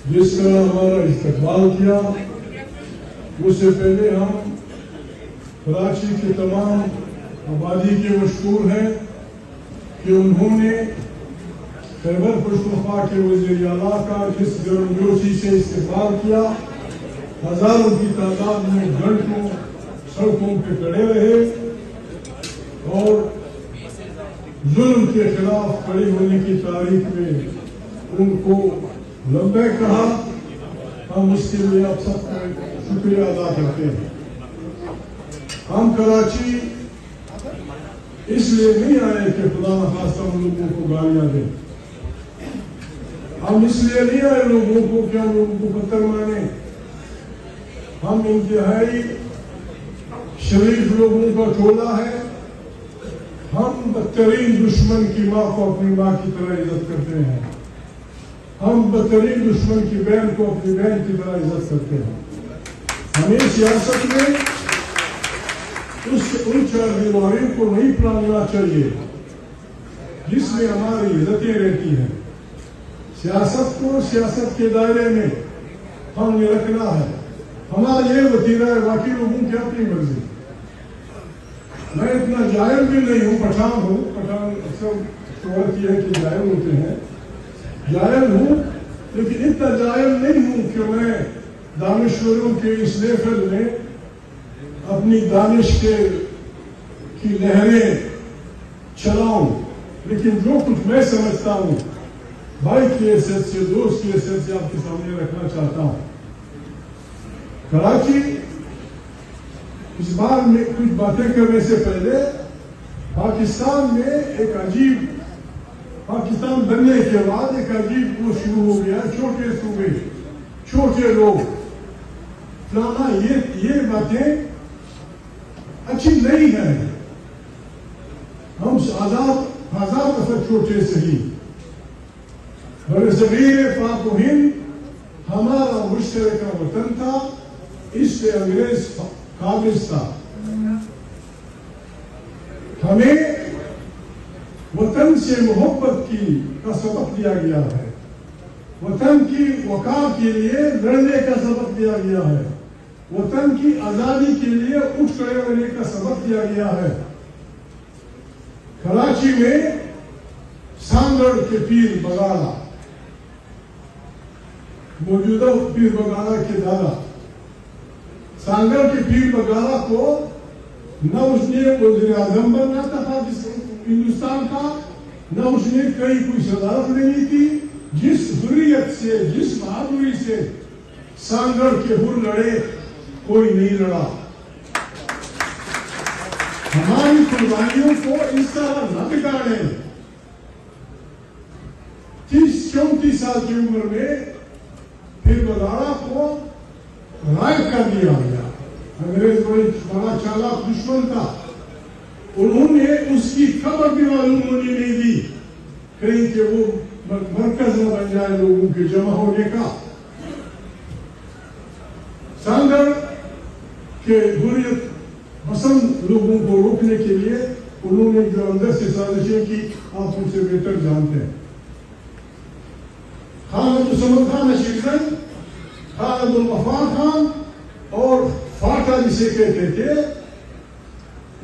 جس کا ہمارا استقبال کیا، اس سے پہلے ہم کراچی کے تمام آبادی کے مشکور ہیں کہ انہوں نے خیبر پختونخوا کے وزیر اعلیٰ کا جس گرمجوشی سے استقبال کیا، ہزاروں کی تعداد میں گھنٹوں سڑکوں پہ کھڑے رہے اور ظلم کے خلاف کھڑے ہونے کی تاریخ میں ان کو لبیک کہا۔ ہم اس کے لیے آپ سب کا شکریہ ادا کرتے ہیں۔ ہم کراچی اس لیے نہیں آئے کہ خدا نخواستہ ہم لوگوں کو گالیاں دیں، ہم اس لیے نہیں آئے لوگوں کو کہ ہم لوگوں کو پتھر ماریں۔ ہم انتہائی شریف لوگوں کا ٹولہ ہے، ہم بدترین دشمن کی ماں کو اپنی ماں کی طرح عزت کرتے ہیں، ہم بدترین دشمن کی بہن کو اپنی بہن کی طرح عزت کرتے ہیں۔ ہمیں سیاست میں ان چار دیواریوں کو نہیں پھیلانا چاہیے جس میں ہماری عزتیں رہتی ہیں۔ سیاست کو سیاست کے دائرے میں ہم نے رکھنا ہے۔ ہمارا یہ وتیرہ ہے، باقی لوگوں کی اپنی مرضی۔ میں اتنا جاہل بھی نہیں ہوں، پٹھان ہوں، پٹھان اکثر شہرت یہ ہے کہ جاہل ہوتے ہیں، جاہل ہوں، لیکن اتنا جاہل نہیں ہوں کہ میں دانشوروں کے اس لیفل میں اپنی دانش کی لہریں چلاؤں، لیکن جو کچھ میں سمجھتا ہوں بھائی کی حیثیت سے، دوست کی حیثیت سے آپ کے سامنے رکھنا چاہتا ہوں۔ کراچی اس بار میں کچھ باتیں کرنے سے پہلے پاکستان میں ایک عجیب، پاکستان بننے کے بعد ایک عجیب وہ شروع ہو گیا، چھوٹے صوبے، چھوٹے لوگ فلانا، یہ باتیں اچھی نہیں ہے۔ ہم ہزار دفعہ چھوٹے صحیح، برصغیر پاک و ہند ہمارا مشترکہ وطن تھا، اس سے انگریز قابض تھا۔ ہمیں وطن سے محبت کا سبق دیا گیا ہے، وطن کی وقار کے لیے لڑنے کا سبق دیا گیا ہے، وطن کی آزادی کے لیے اٹھ کھڑے ہونے کا سبق دیا گیا ہے۔ کراچی میں سانگڑ کے پیر بگاڑا، موجودہ پیر بگاڑا کے دادا، سانگڑ کے پیر بگاڑا کو نہ اس نے وزیر اعظم بننا تھا ہندوستان کا، نہ اس نے کوئی صدارت لینی تھی۔ جس حریت سے، جس بہادری سے سانگڑ کے حر لڑے، کوئی نہیں لڑا۔ ہماری قربانیوں کو اس طرح نہ بگاڑیں۔ 34 سال کی عمر میں پھر بگاڑا کو غائب کر دیا گیا۔ انگریز بڑا چالاک دشمن تھا، انہوں نے اس کی خبر بھی معلوم ہونے نہیں دی کہیں کہ وہ مرکز نہ بن جائے لوگوں کے جمع ہونے کا۔ سانگڑ کے حریت پسند لوگوں کو روکنے کے لیے انہوں نے جو اندر سے سازشیں کی، آپ ان سے بہتر جانتے ہیں۔ خان عبدالصمد خان اشیرزن، خان عبدالغفار خان اور فاٹا جسے کہتے تھے،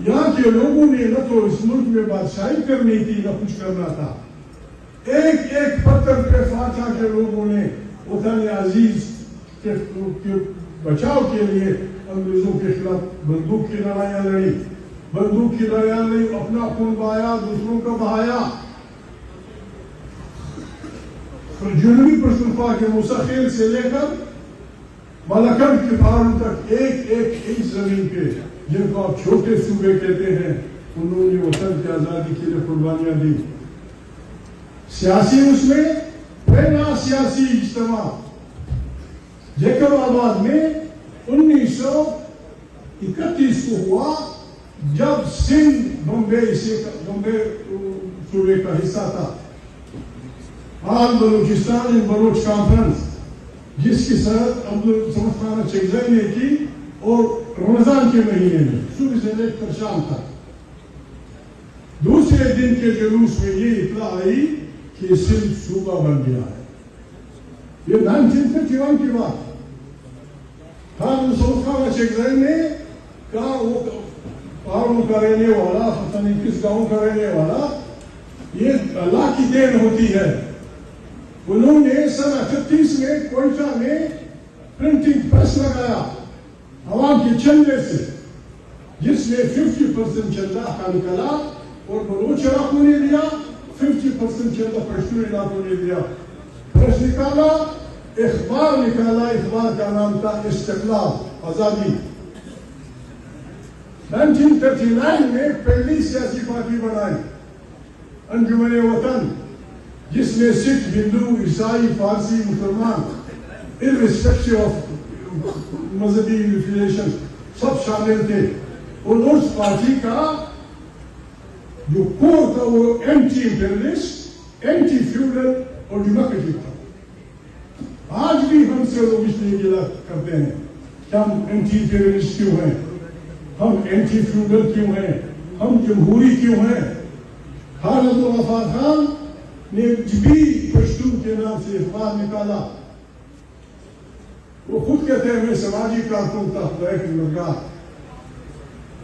یہاں کے لوگوں نے نہ تو اس ملک میں بادشاہی کرنی تھی نہ کچھ کرنا تھا۔ ایک ایک پتھر پہ فاٹا کے لوگوں نے وطن عزیز کے بچاؤ کے لیے انگریزوں کے خلاف بندوق کی لڑائیاں لڑی، بندوق کی لڑائیاں لڑی، اپنا خون بہایا، دوسروں کا بہایا۔ جنوبی پختونخوا کے مسخیل سے لے کر ملکن کے پہاڑوں تک ایک ایک انچ زمین پہ، جن کو آپ چھوٹے صوبے کہتے ہیں، انہوں نے وطن کی آزادی کے لیے قربانیاں دی۔ سیاسی اس میں پہلا سیاسی اجتماع جیکب آباد میں 1931 کو ہوا، جب سندھ بمبے صوبے کا حصہ تھا۔ آل بلوچستان بلوچ کانفرنس، جس کی صدارت عبدالصمد خان اچکزئی نے کی، اور رمضان کے مہینے میں صبح سے لے کر شام تک۔ دوسرے دن کے جلوس میں یہ اطلاع آئی کہ سندھ صوبہ بن گیا ہے۔ یہ 1951 کی بات. خان یوسف خان چکزئی نے کہا وہ پہاڑوں کا رہنے والا پتہ نہیں کس گاؤں کا رہنے والا یہ اللہ کی دین ہوتی ہے. انہوں نے سن 38 میں کوئٹہ میں پرنٹنگ پریس لگایا عوام کے چندے سے جس میں 50% چندہ کا نکلا اور بلوچ علاقوں نے دیا 50% چندہ پشتو علاقوں نے دیا. پریس نکالا اخبار نکالا. اخبار کا نام تھا استقلال آزادی. 1939 میں پہلی سیاسی پارٹی بنائی انجمن وطن جس میں سکھ ہندو عیسائی فارسی مسلمان irrespective of مذہبی ریلیشن سب شامل تھے. اور اس پارٹی کا جو کور تھا وہ اینٹی امپیریلسٹ اینٹی فیوڈل اور ڈیموکریٹک تھا. آج بھی ہم سے لوگ اس لیے گلا کرتے ہیں کہ ہم اینٹی امپیریلسٹ کیوں ہیں, ہم اینٹی فیوڈل کیوں ہیں, ہم جمہوری کیوں ہیں. خان عبدالغفار خان نے بھی پشتو کے نام سے اخبار نکالا. وہ خود کہتے ہیں میں سماجی کارکن تھا خدا کی مددگار.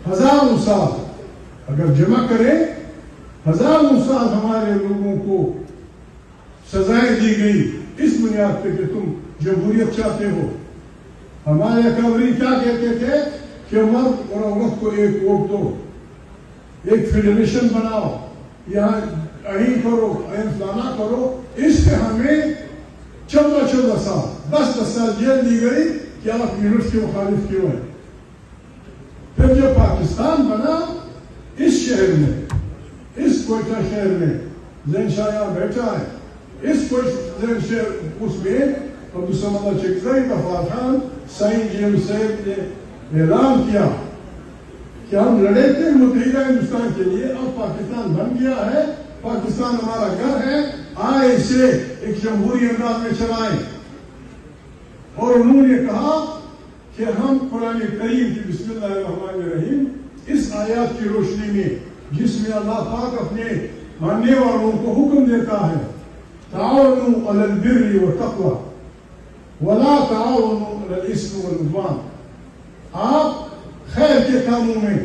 ہزاروں سال اگر جمع کریں ہزاروں سال ہمارے لوگوں کو سزائیں دی گئی اس بنیاد پہ کہ تم جمہوریت چاہتے ہو. ہمارے اکابرین کیا کہتے تھے کہ مرد اور عورت کو ایک ووٹ دو, ایک فیڈریشن بناؤ, یہاں این کرو این فلانا کرو. اس پہ ہمیں 14 سال 10 سال جیل دی گئی کہ آپ یونٹ کے مخالف کیوں ہیں. پھر جب پاکستان بنا اس شہر میں اس کوئٹہ شہر میں زین شاہ یہاں بیٹھا ہے اس کوئٹہ شہر اس میں عبدالصمد چکزئی غفار خان سائن جیمز صاحب نے اعلان کیا کہ ہم لڑے تھے متحدہ ہندوستان کے لیے, اب پاکستان بن گیا ہے, پاکستان ہمارا گھر ہے, آئے اسے ایک جمہوری انداز میں چلائیں. اور انہوں نے کہا کہ ہم قرآن کریم کی بسم اللہ الرحمن الرحیم اس آیات کی روشنی میں جس میں اللہ پاک اپنے ماننے والوں کو حکم دیتا ہے تعاونوا علی البر والتقوی ولا تعاونوا علی الاثم والعدوان, آپ خیر کے کاموں میں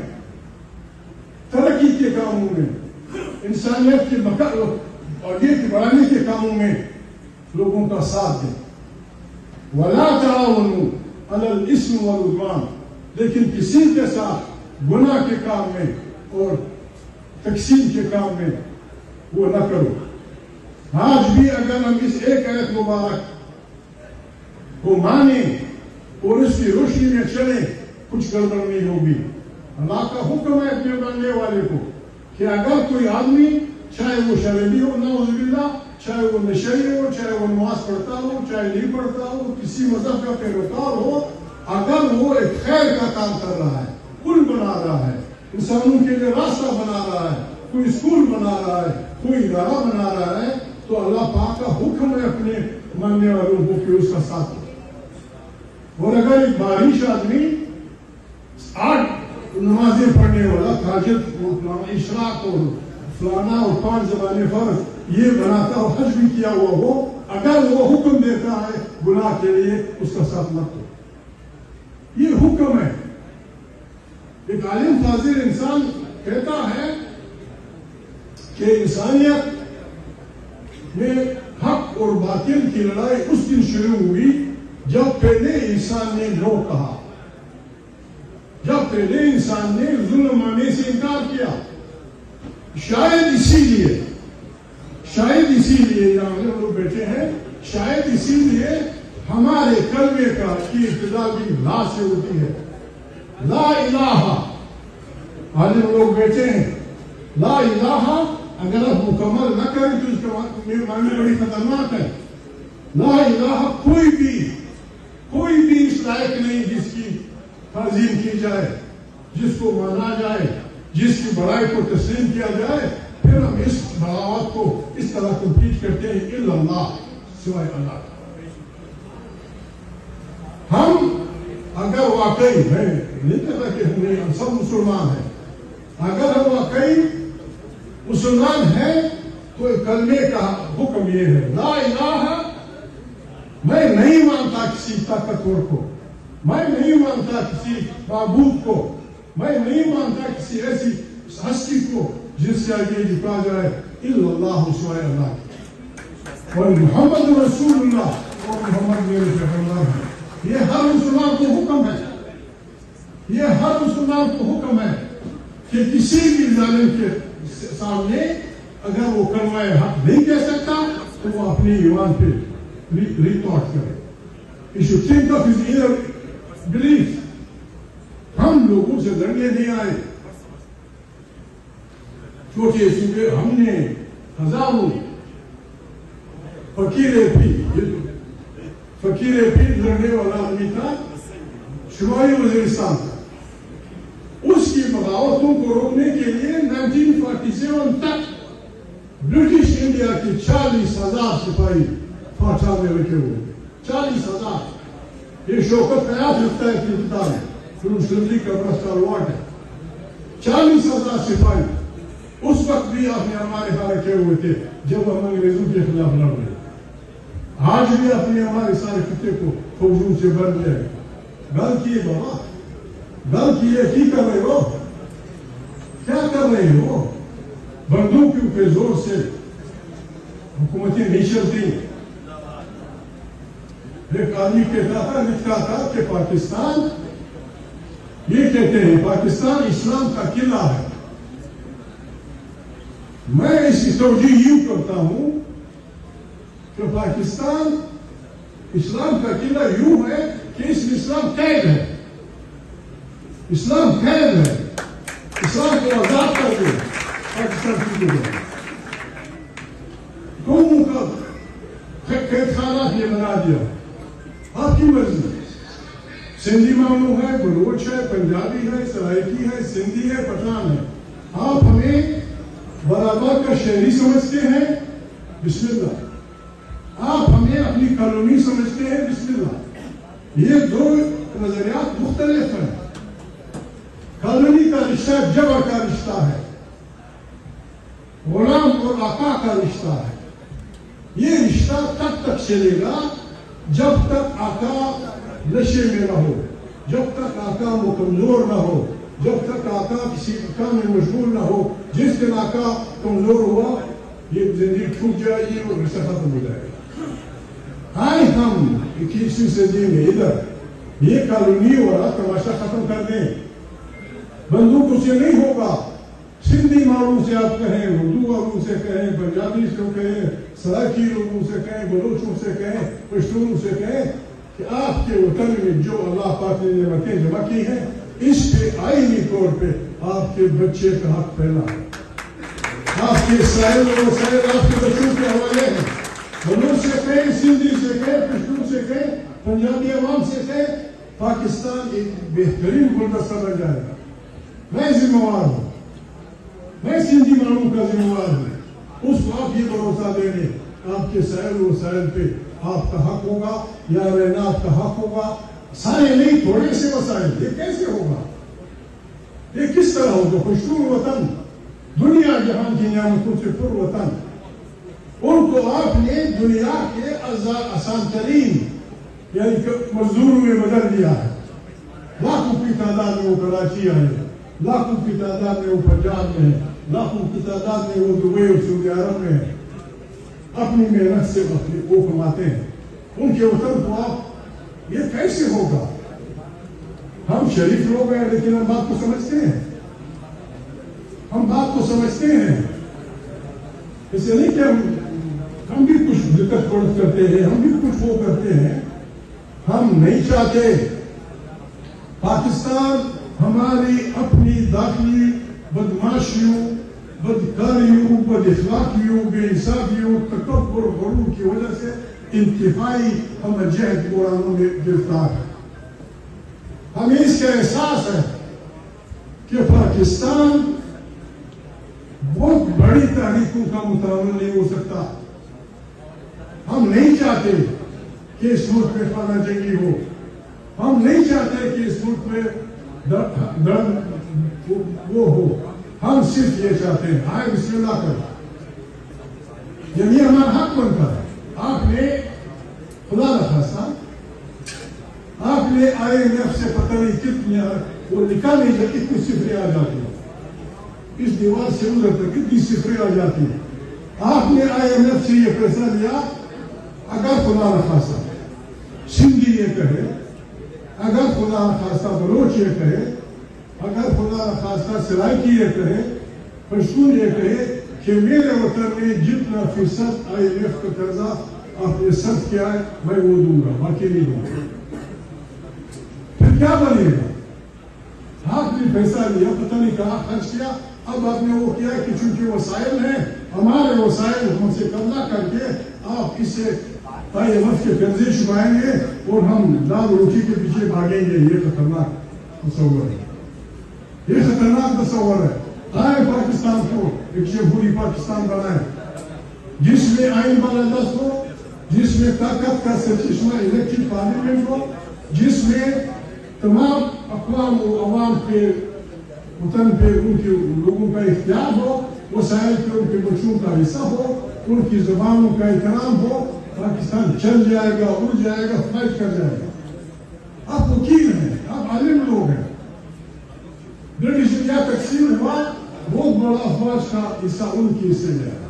ترقی کے کاموں میں انسانیت کے اور یہ بڑھانے کے کاموں میں لوگوں کا ساتھ دیں. ولا تعاونوا علی الاثم والعدوان, لیکن کسی کے ساتھ گناہ کے کام میں اور تقسیم کے کام میں وہ نہ کرو. آج بھی اگر ہم اس ایک آیت مبارک کو مانیں اور اس کی روشنی میں چلیں کچھ گڑبڑ نہیں ہوگی. اللہ کا حکم ہے اپنے بننے والے کو کہ اگر کوئی آدمی چاہے وہ شرابی ہو نعوذ باللہ, چاہے وہ نشئی ہو, چاہے وہ نماز پڑھتا ہو, چاہے نہیں پڑھتا ہو, کسی مذہب کا پیروکار ہو, اگر وہ ایک خیر کا کام کر رہا ہے, پل بنا رہا ہے, انسانوں کے لیے راستہ بنا رہا ہے, کوئی اسکول بنا رہا ہے, کوئی ادارہ بنا رہا ہے, تو اللہ پاک کا حکم ہے اپنے ماننے والوں کو کہ اس کا ساتھ دو. اور اگر ایک بارش آدمی 8 نمازیں پڑھنے والا تہجد اشراق اور فلانا اور 5 زبانیں فرض یہ بناتا اور حج بھی کیا ہوا ہو, اگر وہ حکم دیتا ہے گناہ کے لیے اس کا ساتھ مت دو. یہ حکم ہے. ایک عالم فاضل انسان کہتا ہے کہ انسانیت میں حق اور باطل کی لڑائی اس دن شروع ہوئی جب پہلے انسان نے نو کہا, جب پہلے انسان نے ظلم ماننے سے انکار کیا. شاید اسی لیے یہاں ہم لوگ بیٹھے ہیں, شاید اسی لیے ہمارے کلمے کا کی ابتدا بھی لا سے ہوتی ہے. لا الہ, آج ہم لوگ بیٹھے ہیں, لا الہ اگر آپ مکمل نہ کریں تو اس کا معنی بڑی خطرناک ہے. لا الہ کوئی بھی اس لائق نہیں جس کی تعظیم کی جائے, جس کو مانا جائے, جس کی بڑائی کو تسلیم کیا جائے. پھر ہم اس بغاوت کو اس طرح کمپلیٹ کرتے ہیں الا اللہ, سوائے اللہ. ہم اگر واقعی ہیں, نہیں کہتا کہ ہم سب مسلمان ہیں, اگر ہم واقعی مسلمان ہیں تو کلمے کا حکم یہ ہے لا الہ میں نہیں مانتا کسی طاقتور کو، میں نہیں مانتا کسی معبود کو، میں نہیں مانتا کسی ایسی ہستی کو جس سے آگے جھکا جائے الا اللہ سوائے اللہ کی، اور محمد رسول اللہ اور محمد میرے پیغمبر ہیں۔ یہ ہر مسلمان کو حکم ہے، یہ ہر مسلمان کو حکم ہے کہ کسی بھی ظالم کے سامنے اگر وہ کلمہ حق نہیں کہہ سکتا تو وہ اپنی ایمان پہ ریتارٹ کرے۔ He should think of his inner belief۔ ہم لوگوں سے لڑنے نہیں آئے، چھوٹے صوبے ہم نے ہزاروں فقیر پیر لڑنے والا آدمی تھا، شمالی وزیرستان تھا، اس کی بغاوتوں کو روکنے کے لیے 1947 تک برٹش انڈیا کے 40,000 سپاہی فاٹا میں رکھے ہوئے، 40,000۔ یہ شوکت حیات لکھتا ہے اپنی کتاب میں، پھر مسلم کا برسٹر واٹ ہے، 40,000 سپاہی اس وقت بھی آپ نے ہمارے ہاں رکھے ہوئے تھے جب ہم انگریزوں کے خلاف لڑ رہے۔ آج بھی اپنے ہمارے سارے خطے کو فوجوں سے بھر دیا ہے۔ گل کیے بابا، گل کیے، کی کر رہے ہو، کیا کر رہے ہو؟ بندوقوں کے زور سے حکومتیں نہیں چلتی۔ ایک آدمی کہتا تھا، لکھتا تھا کہ پاکستان، یہ کہتے ہیں پاکستان اسلام کا قلعہ ہے۔ میں اس کی توجیہ یوں کرتا ہوں کہ پاکستان اسلام کا قلعہ یوں ہے کہ اس میں اسلام قید ہے، اسلام قید ہے، اسلام کو آزاد کر دے پاکستان کی قوموں کا قید خانہ یہ بنا دیا۔ آپ کی مرضی، سندھی مانو ہے، بلوچ ہے، پنجابی ہے، سرائکی ہے، سندھی ہے، پٹھان ہے، آپ ہمیں برابر کا شہری سمجھتے ہیں، بسم اللہ۔ آپ ہمیں اپنی کالونی سمجھتے ہیں، بسم اللہ۔ یہ دو نظریات مختلف ہیں۔ کالونی کا رشتہ جبر کا رشتہ ہے، غلام اور آقا کا رشتہ ہے۔ یہ رشتہ تب تک چلے گا جب تک آقا نشے میں نہ ہو، جب تک آقا وہ کمزور نہ ہو، جب تک آقا کسی کام میں مشغول نہ ہو۔ جس دن آقا کمزور ہوا یہ زندگی ٹوٹ جائے گی اور رشتہ ختم ہو جائے گا۔ آئے ہم 21ویں صدی میں ادھر یہ کالونی والا تماشا ختم کر دیں، بندوقوں سے نہیں ہوگا۔ سندھی مالوں سے آپ کہیں، اردو والوں سے کہیں، پنجابی سے کہیں، سرائکی لوگوں سے کہیں، بلوچوں سے کہیں، پشتونوں سے کہیں کہ آپ کے وطن میں جو اللہ پاک نے نعمتیں جمع کی ہیں اس پہ آئینی طور پہ آپ کے بچے کا حق پھیلا ہے۔ آپ کے سائل و وسائل آپ کے بچوں کے حوالے ہیں۔ بلوچ سے کہیں، سندھی سے کہیں، پشتون سے کہیں، پنجابی عوام سے کہیں، پاکستان ایک بہترین گلدستہ بن جائے گا۔ میں ذمہ وار ہوں، میں سندھی مانوں کا ذمہ وار ہوں۔ اس کو آپ یہ بھروسہ دے دیں آپ کے سائل و وسائل پہ آپ کا حق ہوگا، یا رہنا آپ کا حق ہوگا۔ سارے نہیں، تھوڑے سے وسائل، یہ کیسے ہوگا؟ یہ کس طرح ہوگا؟ پشتون وطن دنیا جہان کی نعمتوں سے پر وطن، ان کو آپ نے دنیا کے آسان ترین یعنی مزدوروں میں بدل دیا ہے۔ لاکھوں کی تعداد میں وہ کراچی آئے، لاکھوں کی تعداد میں وہ پنجاب میں ہے، لاکھوں کی تعداد میں وہ دبئی اور سعودی عرب میں ہے۔ اپنی محنت سے وہ کماتے ہیں، ان کے وطن کو آپ یہ کیسے ہوگا؟ ہم شریف لوگ ہیں لیکن ہم بات کو سمجھتے ہیں، ہم بات کو سمجھتے ہیں۔ اسے نہیں کہ ہم بھی کچھ دقت پڑت کرتے ہیں، ہم بھی کچھ وہ کرتے ہیں۔ ہم نہیں چاہتے پاکستان ہماری اپنی داخلی بدماشیوں، بدکاریوں، بد اخلاقیوں، بے انصافیوں، تکبر اور غرور کی وجہ سے انتہائی ہم جہد قرآنوں میں گرفتار ہیں۔ ہمیں اس کا احساس ہے کہ پاکستان بہت بڑی تاریخوں کا متعامل نہیں ہو سکتا۔ ہم نہیں چاہتے کہ اس ملک میں خانہ جنگی ہو، ہم نہیں چاہتے کہ اس ملک میں وہ ہو، ہم صرف یہ چاہتے ہیں آئے بسم اللہ کریں، یعنی ہمارا حق بنتا ہے۔ آپ نے خدا نہ خاصا آپ نے IMF سے پتہ نہیں کتنے وہ نکالنے سے کتنی صفریں آ جاتی ہیں، اس دیوار سے ادھر تک کتنی صفریں آ جاتی ہیں. آپ نے IMF سے یہ پیسہ لیا. اگر خدا نہ خاصا سندھی یہ کہے، اگر خدا نہ خاصا بلوچ یہ کہے، اگر خدا نہ خاصا سرائکی یہ کہے، پشتون یہ کہے کہ میرے وطن میں جتنا فیصد IMF کا قرضہ آپ نے صرف کیا ہے میں وہ دوں گا، باقی نہیں دوں گا. پھر کیا بنے گا؟ آپ نے پیسہ لیا، پتہ نہیں کہاں خرچ کیا. اب آپ نے وہ کیا کہ چونکہ وسائل ہیں ہمارے، وسائل ہم سے قبضہ کر کے آپ اس سے IMF کے قرضے چکائیں گے اور ہم دال روٹی کے پیچھے بھاگیں گے. یہ خطرناک تصور ہے، یہ خطرناک تصور ہے. پاکستان کو ایک جمہوری پاکستان بنائے جس میں آئین بالادست ہو، جس میں طاقت کا سرچشمہ الیکٹڈ پارلیمنٹ ہو، جس میں تمام اقوام و عوام کے وطن پہ ان کے لوگوں کا اختیار ہو، وسائل پہ ان کے بچوں کا حصہ ہو، ان کی زبانوں کا احترام ہو. پاکستان چل جائے گا، اڑ جائے گا، فائٹ کر جائے گا. آپ وکیل ہیں، آپ عالم لوگ ہیں. برٹش انڈیا تقسیم ہوا، بہت بڑا افواج کا حصہ ان کی حصے میں آیا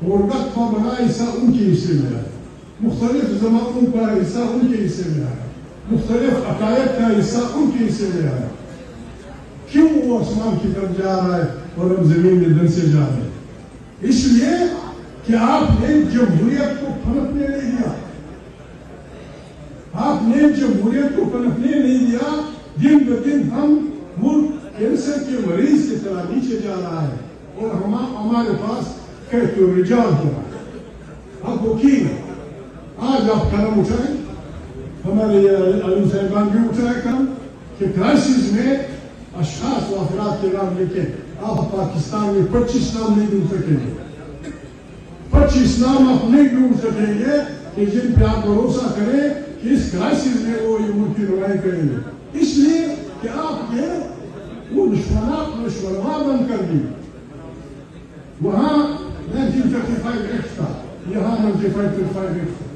اور وقفہ بنا حصہ ان کی حصے میں آیا. مختلف زمانوں کا حصہ ان کے حصے میں آیا، مختلف عقائد کا حصہ ان کے حصے میں آیا. کیوں وہ آسمان کی طرف جا رہا ہے اور ہم زمین میں دن سے جا رہے ہیں؟ اس لیے کہ آپ نے جمہوریت کو پنپنے نہیں دیا. آپ نے جمہوریت کو پنپنے نہیں دیا. دن بدن ہم ملک کینسر کے مریض کی طرح نیچے جا رہا ہے اور ہمارے پاس کہتے ہوئے رجال ہو رہا ہے. اب وکیل آج آپ قلم اٹھائیں، ہمارے علم صاحبان بھی اٹھائے قلم کہ کرائسس میں اشخاص و افراد کے نام لے کے آپ پاکستان میں 25 نام نہیں ڈھونڈ سکیں گے. 25 نام آپ نہیں ڈھونڈ سکیں گے کہ جن پہ آپ بھروسہ کریں کہ اس کرائسس میں وہ یہ ملک کی رہنمائی کریں گے. اس لیے کہ آپ نے وہ نشونا بند کر دی. وہاں 1935 ایکٹ تھا، یہاں 1935 ایکٹ تھا.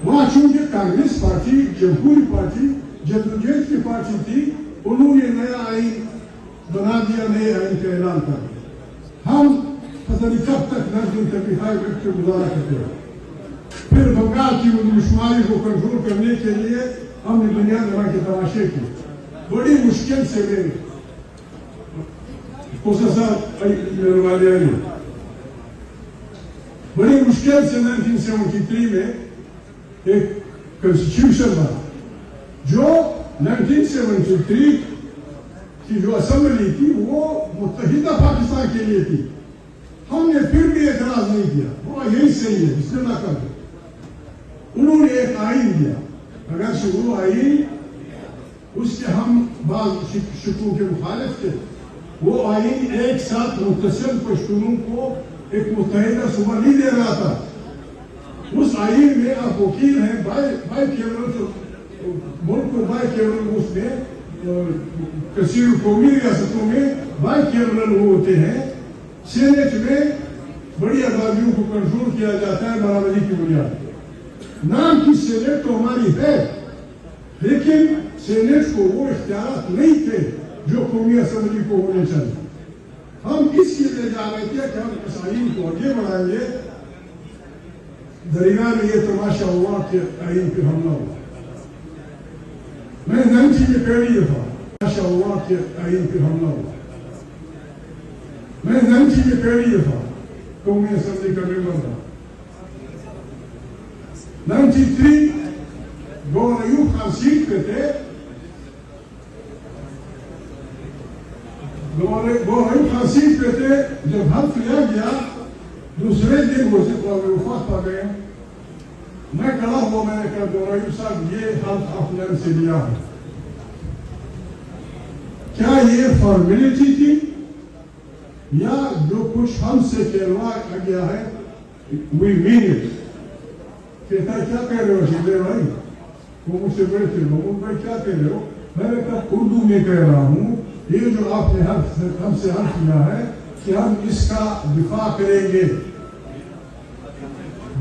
وہاں چونکہ کانگریس پارٹی جمہوری پارٹی جدوجہد کی پارٹی تھی، انہوں نے نیا آئین بنا دیا، نئے آئین کا اعلان کر دیا. ہم پتہ نہیں کب تک 1935 ایکٹ کو گزارا کرتے ہیں. پھر بنگال کی مردم شماری کو کنٹرول کرنے کے لیے ہم نے دنیا بھر کے تماشے کی. بڑی مشکل سے گئے بڑی مشکل سے 1973 میں ایک کنسٹیٹیوشن بنا جو 1973 کی جو اسمبلی تھی وہ متحدہ پاکستان کے لیے تھی. ہم نے پھر بھی اعتراض نہیں کیا، وہ یہی صحیح ہے، اس نے نہ کر دیا. انہوں نے ایک آئین دیا، اگر سے وہ آئین اس کے ہم بعض شکوں کے مخالف تھے. وہ آئین ایک ساتھ متصل پشتونوں کو ایک متحدہ صوبہ نہیں دے رہا تھا. اس آئین میں آپ وکیل ہیں، بائی کیبل ملک کو بائی کیبل اس میں کثیر قومی ریاستوں میں بائی کیبل وہ ہوتے ہیں. سینٹ میں بڑی آبادیوں کو کنٹرول کیا جاتا ہے برابری کی بنیاد پر. نام کی سینٹ تو ہماری ہے، لیکن سینٹ کو وہ اختیارات نہیں تھے جو قومی اسمبلی کو ہونے چاہیے. ہم اس کے لیے جا رہے تھے کہ ہم اس آئین کو آگے بڑھائیں گے. درمیان میں یہ تماشا ہوا کہ آئین پہ حملہ ہوا. میں نمچی کے پہلی دفعہ تماشا ہوا کہ آئین پہ حملہ ہوا. میں نمچی کے پہلی دفعہ قومی اسمبلی کا ممبر تھا. 93 گورنر ایوب خان سیٹ پہ تھے. گورنر خان سیٹ پہ تھے. جب حلف لیا گیا دوسرے دن وہ وفات پا گئے. میں کھڑا ہوا، میں نے کہا گورنر صاحب یہ حلف آپ نے ہم سے لیا ہے، کیا یہ فارمیلٹی تھی یا جو کچھ ہم سے کہلوایا گیا ہے وی مین اٹ؟ کہتا ہے کیا کہہ رہے ہو شیدے بھائی؟ وہ مجھ سے بڑے تھے، محمود بھائی کیا کہہ رہے ہو؟ میں نے کہا اردو میں کہہ رہا ہوں، یہ جو آپ نے ہم سے حلف کیا ہے کہ ہم اس کا دفاع کریں گے.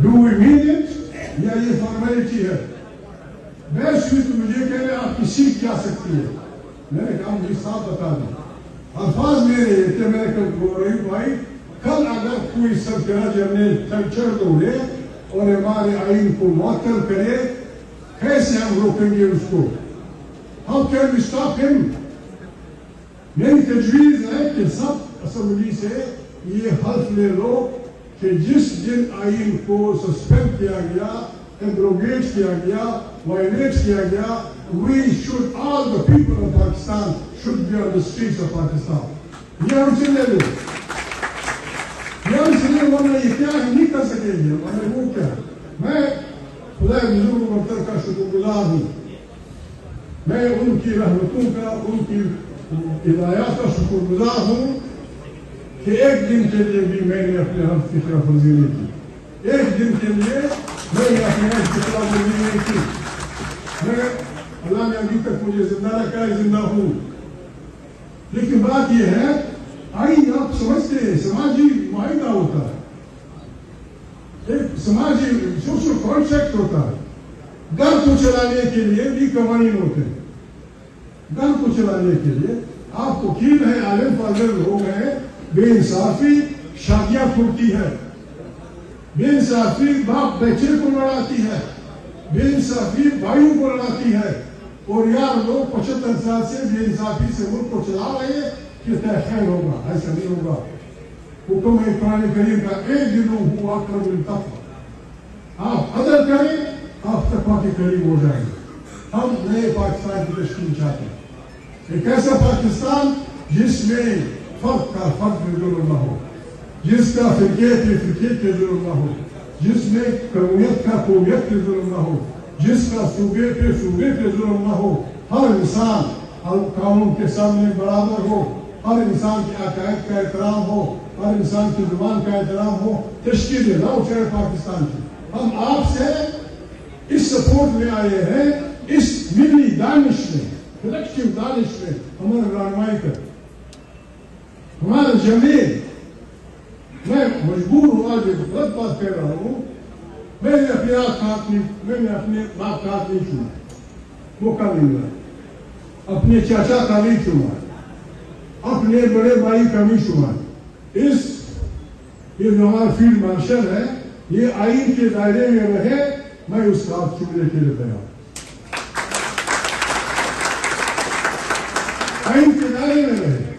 Do we mean it? یا یہ فارمیلٹی ہے؟ بیش ہوئی تو مجھے کہہ رہے آپ کی سیٹ کیا سکتی ہے؟ میں نے کہا مجھے صاف بتا دیں. الفاظ میرے یہ تھے، میں نے کہا بھائی کل اگر کوئی سرکرہ جنرل کلچر توڑے اور ہمارے آئین کو معطل کرے، کیسے ہم روکیں گے اس کو؟ How can we stop him? میری تجویز ہے کہ سب اسمبلی سے یہ حلف لے لو کہ جس دن آئین کو سسپینڈ کیا گیا، ایبروگیٹ کیا گیا، وائلیٹ کیا گیا، we should, all the people of Pakistan should be on the streets of Pakistan. یہ ہم سے لے لو، یہ ہم سے لے، ورنہ یہ کیا ہم نہیں کر سکیں گے. ورنہ وہ کیا؟ میں خدا بزرگ برتر کا شکر گزار ہوں. میں ان کی رحمتوں کا، ان کی ہدایات کا شکر گزار ہوں کہ ایک دن کے لیے بھی میں نے اپنے حلف کی طرف ورزی نہیں کی. ایک دن کے لیے میں نے اپنے حلف کی طرف ورزی نہیں کی. میں اللہ نے ابھی تک مجھے زندہ رکھا ہے، زندہ ہوں. لیکن بات یہ ہے، آئین آپ سمجھتے ہیں سماجی معاہدہ ہوتا ہے، ایک سماجی سوشل کانٹریکٹ ہوتا ہے. گھر کو چلانے کے لیے بھی قوانین ہوتے ہیں. گھر کو چلانے کے لیے آپ وکیل ہیں، عالم فاضل لوگ ہیں، بے انصافی شادیاں پھوٹتی ہے، بے انصافی باپ بچے کو لڑاتی ہے، بے انصافی بھائیوں کو لڑاتی ہے. اور یار لوگ 75 سال سے بے انصافی سے ملک کو چلا رہے ہیں کہ خیر ہوگا. ایسا نہیں ہوگا. حکم ہے قرآن کریم کا، ایک دنوں ہوا اقرب للتقویٰ. آپ عدل کریں، آپ تقویٰ کے قریب ہو جائیں گے. ہم نئے پاکستان کی تشکیل چاہتے ہیں، ایک ایسا پاکستان جس میں فرد کا فرد پہ ظلم نہ ہو، جس کا فرقے پہ ظلم نہ ہو، جس میں قومیت کا قومیت پہ ظلم نہ ہو، جس کا صوبے پہ ظلم نہ ہو. ہر انسان قانون کے سامنے برابر ہو، ہر انسان کے عقائد کا احترام ہو، ہر انسان کی زبان کا احترام ہو. تشکیل نو شہر پاکستان کی ہم آپ سے اس سپورٹ میں آئے ہیں، اس ملی دانش میں، کلیکٹیو دانش میں ہمارا رہنمائی کر، ہمارا جمیل. میں مجبور ہوں، آج ایک غلط بات کہہ رہا ہوں، میں نے اپنے باپ کا نہیں چنا، موقع نہیں ملا، اپنے چاچا کا نہیں چنا، اپنے بڑے بھائی کا نہیں چنا. یہ جو ہمارا فیلڈ مارشل ہے، یہ آئین کے دائرے میں رہے، میں اس کا آپ چننے کے لیے تیار. آئین کے دائرے میں رہے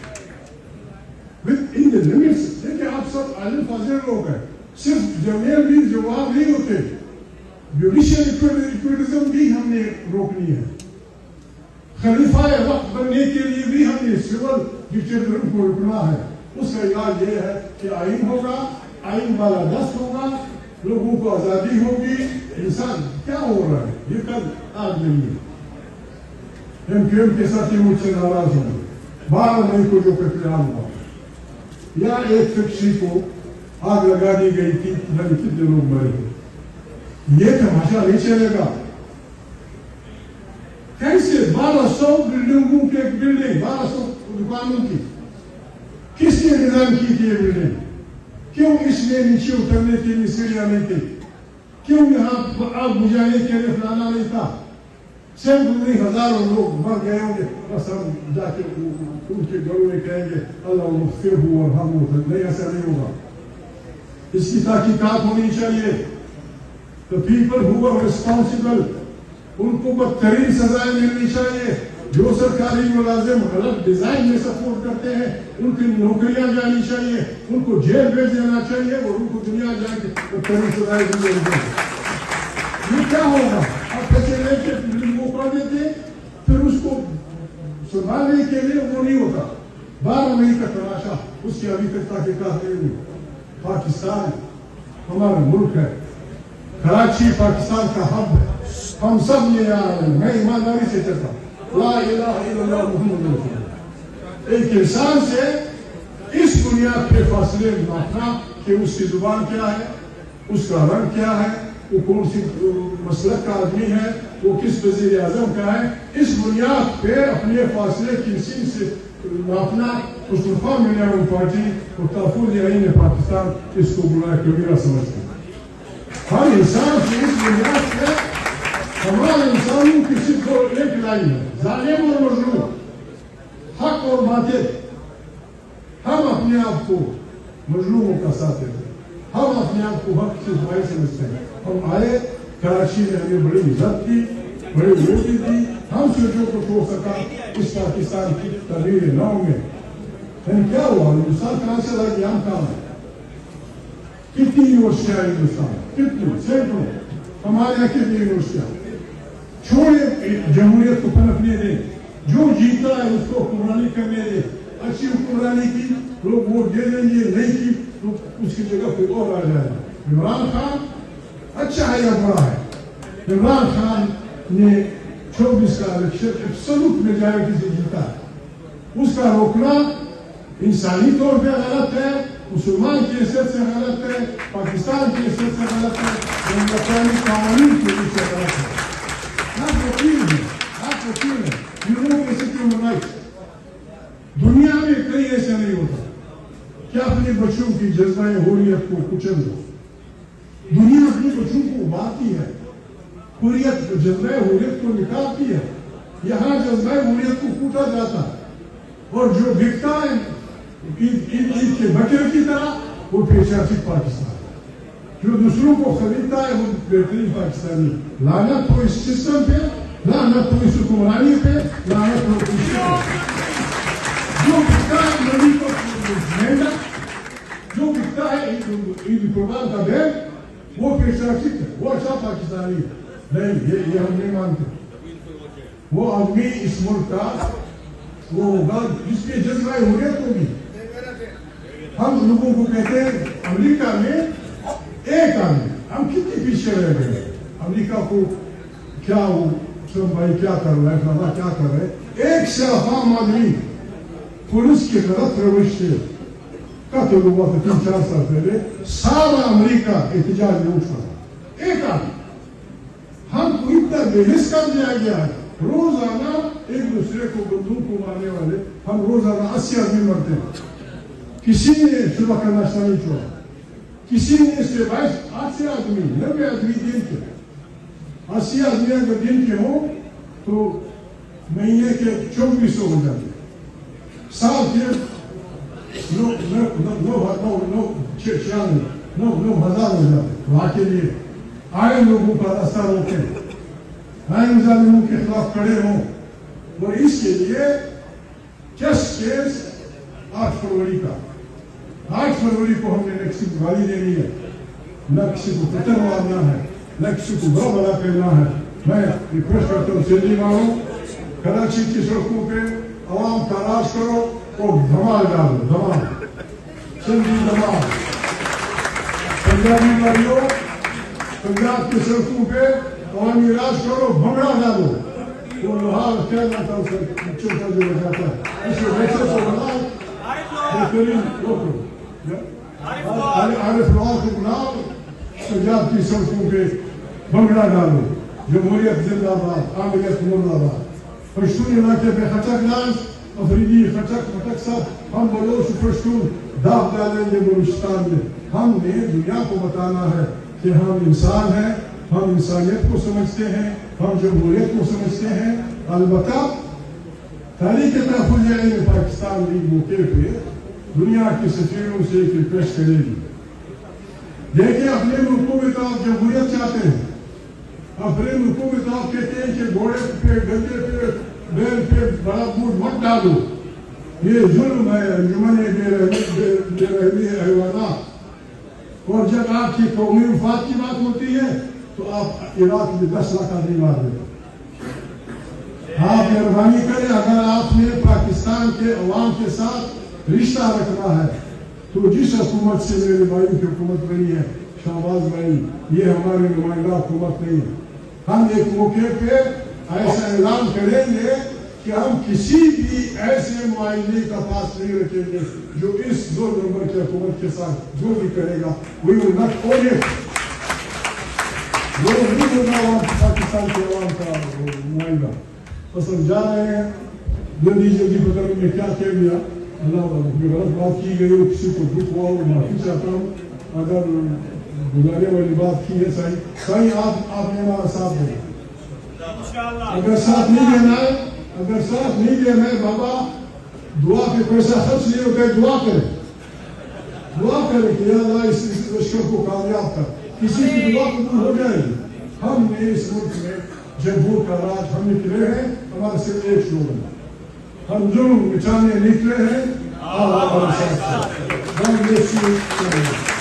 ان the limits. دیکھیں آپ سب عالم فاضل لوگ ہیں، صرف جمیل بھی جواب نہیں ہوتے، جوڈیشل ایکویٹزم بھی ہم نے روکنی ہے. خلیفہ وقت بننے کے لیے بھی ہم نے سول ڈکٹیٹرزم کو روکنا ہے. اس کا علاج یہ ہے کہ آئین ہوگا، آئین والا دست ہوگا، لوگوں کو آزادی ہوگی. انسان کیا ہو رہا ہے یہ کل آج نہیں ہے. ایم کیو ایم کے ساتھ مجھ سے ناراض ہوں، 12 مئی کو جو قتل عام ہوا، یا ایک فیکٹری کو آگ لگا دی گئی تھی، کتنے لوگ مرے تھے. یہ تماشا نہیں چلے گا. کیسے 1200 بلڈنگوں کی ایک بلڈنگ، 1200 دکانوں کی، کس نے ڈیزائن کی تھی یہ بلڈنگ؟ کیوں اس میں نیچے اترنے کے لیے سیڑھیاں نہیں تھی؟ کیوں یہاں آگ بجھانے کے لیے فلانا نہیں تھا؟ سینکڑوں ہزاروں لوگ مر گئے ہوں گے. بس ہم جا کے ان کے گھروں میں کہیں گے اللہ مغفر ہو اور ہم ہو. نہیں، ایسا نہیں ہوگا. اس کی تحقیقات ہونی چاہیے. The people who are responsible، ان کو بدترین سزائیں ملنی چاہیے. جو سرکاری ملازم غلط ڈیزائن میں سپورٹ کرتے ہیں ان کی نوکریاں جانی چاہیے، ان کو جیل بھیج دینا چاہیے اور ان کو دنیا جا کے بدترین سزائیں دی جانی چاہیے. یہ کیا ہوگا؟ آپ پیسے لے کے موقع دیتے، پھر اس کو سنبھالنے کے لیے وہ نہیں ہوتا. 12 مئی کا تماشا، اس کی ابھی تک تحقیقات نہیں ہوئی. پاکستان ہمارا ملک ہے، کراچی پاکستان کا ہب ہے. ہم سب یہ یاد ہیں. میں ایمانداری سے کہتا ہوں لا الہ الا اللہ محمد رسول اللہ. ایک انسان سے اس بنیاد پہ فاصلے ناپنا کہ اس کی زبان کیا ہے، اس کا رنگ کیا ہے، وہ کون سی مسلک کا آدمی ہے، وہ کس وزیر اعظم کا ہے، اس بنیاد پہ اپنے فاصلے کسی سے ناپنا مصطفیٰ ملیان پارٹی اور تحفظ آئین پاکستان اس کو گناہ کبیرہ سمجھتے ہیں. ہر انسان کی اس بنیاد ہے ہمارے انسانوں کی صرف ایک لائن ہے، ظالم اور مظلوم، حق اور باطل۔ ہم اپنے آپ کو مظلوموں کا ساتھ دیتے ہیں، ہم اپنے آپ کو حق سے بھائی سمجھتے ہیں۔ ہم آئے کراچی میں، ہمیں بڑی عزت کی، بڑی روٹی دی، ہم سے جو کچھ ہو سکا اس پاکستان کی تعمیر نو میں۔ لیکن کیا ہوا؟ ہندوستان کہاں سے لگی؟ ہم کہاں ہیں؟ کتنی یونیورسٹیاں ہندوستان، کتنی سینکڑوں، ہمارے یہاں کتنی یونیورسٹیاں؟ چھوڑے جمہوریت کو پنپنے دیں، جو جیتا ہے اس کو حکمرانی کرنے دیں، اچھی حکمرانی کی لوگ ووٹ دے دیں گے، نہیں کی تو اس کی جگہ پہ اور آ جائے گا۔ عمران خان اچھا ہے یا برا ہے؟ عمران خان نے 24 کا الیکشن ایبسولوٹ میجارٹی سے جیتا ہے، اس کا روکنا انسانی طور پہ غلط ہے، مسلمان کی حیثیت سے غلط ہے، پاکستان کی حیثیت سے غلط ہے، بین قوانین کی حیثیت سے غلط ہے۔ آپ وکیل ہیں، آپ وکیل ہیں، you know basic human rights. دنیا میں کہیں ایسا نہیں ہوتا کہ اپنے بچوں کی جذبہ حریت کو کچل دو۔ دنیا اپنے بچوں کو ابھارتی ہے، حریت جذبہ حریت کو نکالتی ہے، یہاں جذبہ حریت کو کوٹا جاتا ہے، اور جو بکتا ہے عید کے بکرے کی طرح وہ پیشافی پاکستان ہے، جو دوسروں کو خریدتا ہے وہ بہترین پاکستانی۔ لعنت ہو اس سسٹم پہ، لعنت ہو اس حکمرانی پہ، لعنت ہو اس پہ۔ جو بکتا ہے نبی کو مہنگا، جو بکتا ہے عید قربان کا بیگ، وہ پیشافی ہے، وہ اچھا پاکستانی ہے۔ نہیں، یہ ہم نہیں مانتے۔ وہ آدمی اس ملک کا وہ ہوگا جس کے جذبہ حریت ہوگی۔ ہم لوگوں کو کہتے ہیں امریکہ میں ایک آدمی، ہم کتنے پیچھے رہ گئے۔ امریکہ کو کیا ہو سب بھائی کیا کر رہا ہے، فلانا کیا کر رہے ہیں، ایک سے عام آدمی پولیس کے غلط روش سے قتل ہوا تھا 3-4 سال پہلے، سارا امریکہ احتجاج میں اٹھا، ایک آدمی۔ ہم کو اتنا بے حس کر دیا گیا ہے، روزانہ ایک دوسرے کو بندوق کو مارنے والے، ہم روزانہ 80 آدمی مرتے ہیں۔ کسی نے صبح کا ناشتہ نہیں چھوڑا، کسی نے اس کے باعث 80 آدمی 90 آدمی دن کے 80 آدمی اگر دن کے ہوں تو مہینے کے 2400 ہو جاتے ہیں، سال کے 9,000 ہو جاتے۔ وہاں کے لیے آئے لوگوں کا راستہ روکیں، آئے ظالموں کے خلاف کھڑے ہوں، اور اس کے لیے ٹیسٹ کیس 8 فروری کا، 8 فروری کو ہم نے نہ کسی کو گالی دینی ہے، نہ کسی کو پتھر مارنا ہے، نہ کسی کو برا بھلا کہنا ہے۔ میں ریکویسٹ کرتا ہوں سندھی مانو، کراچی کی سڑکوں پہ عوام کا راج کرو اور دھمال ڈالو، دھمال، سندھی دھمال۔ پنجابی بھائیوں، پنجاب کی سڑکوں پہ عوامی راج کرو، بھنگڑا ڈالو، وہ لوہار کیا جاتا ہے اسے چھوٹا جو ہو جاتا ہے، اسے ویسے تو بناؤ، بہترین روکو۔ عارف لوہار کو بناؤ، پنجاب کی سڑکوں پہ بھنگڑا ڈالو، جمہوریت زندہ باد، عامریت مردہ باد۔ پشتون علاقے میں خچک ڈانس، افریدی خچک سب، ہم بلوچ پشتون داغ ڈالیں گے بلوچستان میں۔ ہم نے دنیا کو بتانا ہے کہ ہم انسان ہیں، ہم انسانیت کو سمجھتے ہیں، ہم جمہوریت کو سمجھتے ہیں۔ البتہ تاریخ تحفظ علم پاکستان لیگ موقع پہ دنیا کے سفیروں سے ایک ریکویسٹ کرے گی، دیکھیں اپنے ملکوں میں تو آپ جمہوریت چاہتے ہیں، اپنے ملکوں میں تو آپ کہتے ہیں کہ گھوڑے پہ، گدے پہ، بیل پہ بڑا بوٹ مت ڈالو، یہ ظلم ہے، انجمن بے رحمی حیوانات۔ اور جب آپ کی قومی مفاد کی بات ہوتی ہے تو آپ عراق میں 10 لاکھ آدمی مار دیتے۔ آپ مہربانی کریں، اگر آپ نے پاکستان کے عوام کے ساتھ رشتہ رکھنا ہے تو جس حکومت سے میرے بھائی کی حکومت بنی ہے، شہباز بھائی، یہ ہماری نمائندہ حکومت نہیں ہے۔ ہم ایک موقع پہ ایسا اعلان کریں گے کہ ہم کسی بھی ایسے معاہدے کا پاس نہیں رکھیں گے جو اس 2 نمبر کی حکومت کے ساتھ جو بھی کرے گا وہی نٹ ہو گئے، وہ نہیں ہوگا پاکستان کے عوام کا معاہدہ۔ بس ہم جا رہے ہیں، جلدی پتہ میں کیا کہہ گیا، اللہ غلط بات کی گئی ہو، کسی کو دکھ ہوا ہو، معافی چاہتا ہوں۔ اگر بلانے والی بات کی ہے صحیح صحیح آپ نے ہمارا ساتھ دیں اگر ساتھ نہیں دینا ہے بابا دعا کے پیسہ خرچ نہیں ہوتا ہے دعا کریں کہ یا اللہ اس لشکر کو کامیاب کر کسی کی دعا قبول ہو جائے گی ہم نے اس ملک میں جمہور کا راج ہم نکلے ہیں ہمارے صرف ایک شعور ہے ہم ظلم مٹانے نکلے ہیں ہم یہ چیز